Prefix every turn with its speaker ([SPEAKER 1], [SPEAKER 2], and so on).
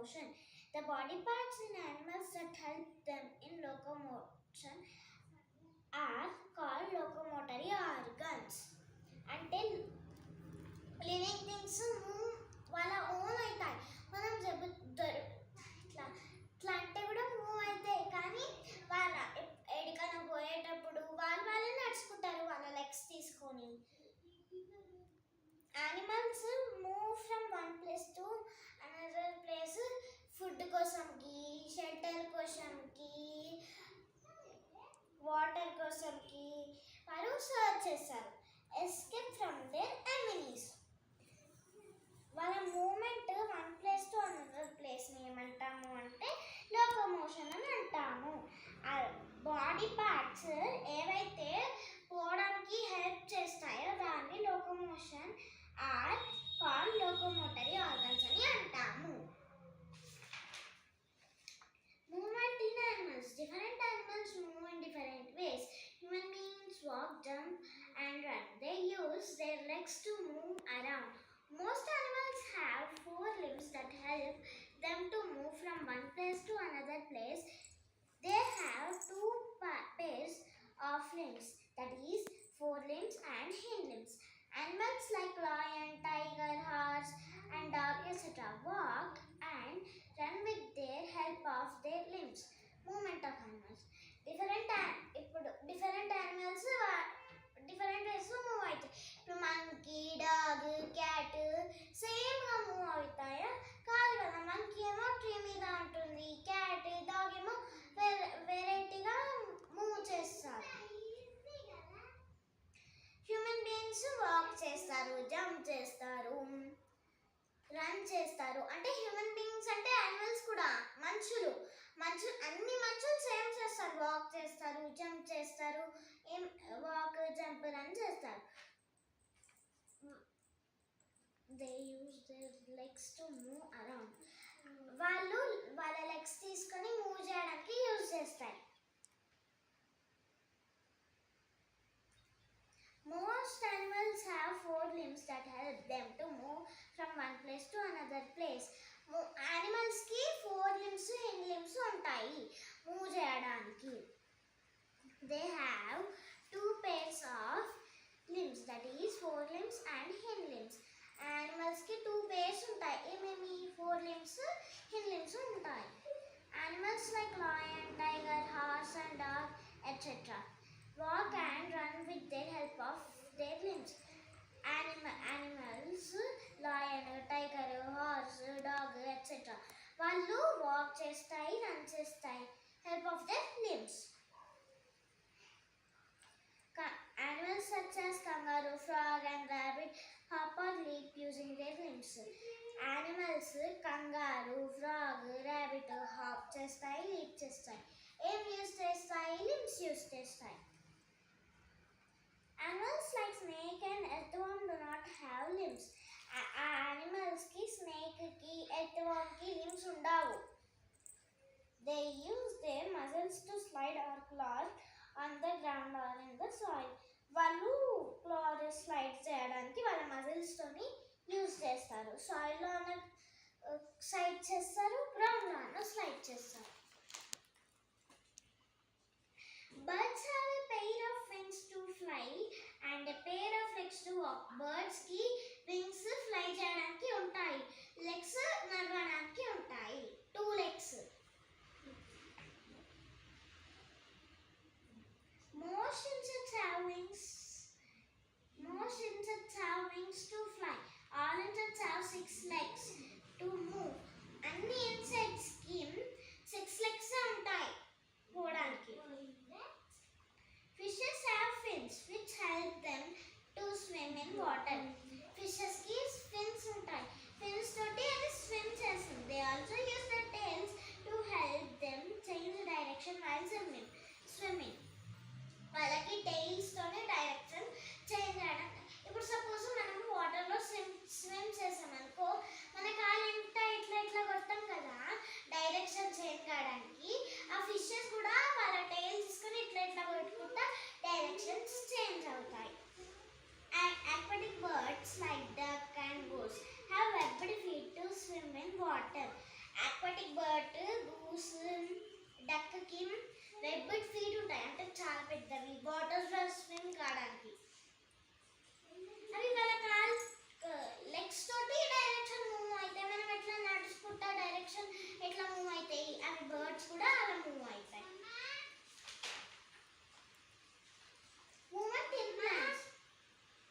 [SPEAKER 1] locomotion. The body parts in animals that help them in locomotion are called locomotory organs. అంటే living things move వాళ్ళ own అవుతాయి. మనం ఇట్లా ఇట్లా అంటే కూడా మూవ్ అవుతాయి, కానీ వాళ్ళ ఎక్కడికైనా పోయేటప్పుడు వాళ్ళే నడుచుకుంటారు వాళ్ళ లెగ్స్ తీసుకొని. Animals move from one place to another place food కోసంకి, షెల్టర్ కోసంకి, వాటర్ కోసంకి వారు సర్చ్ చేస్తారు. Escape from there enemies. వాళ్ళ movement one place to another ప్లేస్ని ఏమంటాము అంటే లోకోమోషన్ అని అంటాము. బాడీ పార్ట్స్ ఏవైతే పోవడానికి హెల్ప్ చేస్తాయో దాన్ని locomotion are called locomotory organs అని అంటాము. Movement in animals. Different animals move in different ways. Human beings walk, jump and run. They use their legs to move around. Most animals have 4 limbs that help them to move from one place to another place. They have 2 pairs of limbs, that is forelimbs and hindlimbs. Animals like lion, tiger, horse and dog etc. walk and run with their help of their limbs. Movement of animals. Different animals different ways move అవుతాయి. ఇప్పుడు monkey, dog, cat సేమ్గా move అవుతాయా? కాదు కదా. Monkey ఏమో tree మీద ఉంటుంది, cat, dog ఏమో వెరైటీగా మూవ్ చేస్తారు. హ్యూమన్ బీయింగ్స్ వాక్ చేస్తారు, జంప్ చేస్తారు, రన్ చేస్తారు. అంటే హ్యూమన్ బీయింగ్స్ అంటే యానిమల్స్ కూడా మనుషులు అన్ని మనుషులు సేమ్ చేస్తారు. వాక్ చేస్తారు, జంప్ చేస్తారు, వాక్, జంప్, రన్ చేస్తారు. They use their legs to move around. వాళ్ళు వాళ్ళ లెగ్స్ తీసుకొని మూవ్ చేయడానికి యూజ్ చేస్తారు. Most animals have 4 limbs that help them to move from one place to another place. Animals ki 4 limbs, hind limbs ఉంటాయి move చేయడానికి. They have 2 pairs of limbs, that is forelimbs and hind limbs. Animals ki 2 pairs ఉంటాయి. ఏమేమి? 4 limbs, hind limbs ఉంటాయి. Animals like lion, tiger, horse and dog etc. walk and run with their help of their limbs. Animals, lion, tiger, horse, dog etc. వాళ్ళు walk చేస్తాయి, run చేస్తాయి, help of their limbs. Animals such as kangaroo, frog and rabbit hop or leap using their limbs. Animals kangaroo, frog, rabbit hop చేస్తాయి, leap చేస్తాయి. ఏం use చేస్తాయి? Limbs use చేస్తాయి. Animals like snake and earthworm do not have limbs. Animals ki snake ki earthworm ki limbs undavu. They use their muscles to slide or claw on the ground or in the soil. వాళ్ళు క్లార్ slide చేయడానికి వాళ్ళ muscles తోని use చేస్తారు. Soil లో slide చేస్తారు, ground లో slide చేస్తారు. Birds have a pair of wings to fly and a pair of legs to walk. Birds ki wings fly చేయడానికి ఉంటాయి, లెగ్స్ నడవడానికి ఉంటాయి. 2 legs. Most insects have wings to fly. All insects have 6 legs to move. అన్ని insects కి 6 legs ఉంటాయి పోవడానికి. Fishes have fins which help them to swim in water. Fishes ki fins ఉంటాయి, fins తోటి అది స్విమ్ చేస్తుంది. They also use their tails to help them change direction while swimming. వాళ్ళకి tiles తోనే డైరెక్షన్ చేంజ్ చేయడం. ఇప్పుడు సపోజ్ మనం వాటర్లో స్విమ్ చేసామనుకో, మన కాలు ఎంత ఇట్లా కొడతాం కదా డైరెక్షన్ చేంజ్ చేయడానికి. ఆ ఫిషెస్ కూడా వాళ్ళ టైల్స్ తీసుకొని ఇట్లా కొట్టుకుంటా డైరెక్షన్స్ చేంజ్ అవుతాయి. Aquatic birds like duck and goose have webbed feet to swim in water. aquatic bird, goose, duckకి webbed feet ఉంటాయి, అంటే చాలా పెద్దవి, వాటర్లో స్విమ్ కావడానికి. అవి వాళ్ళ కాళ్ళు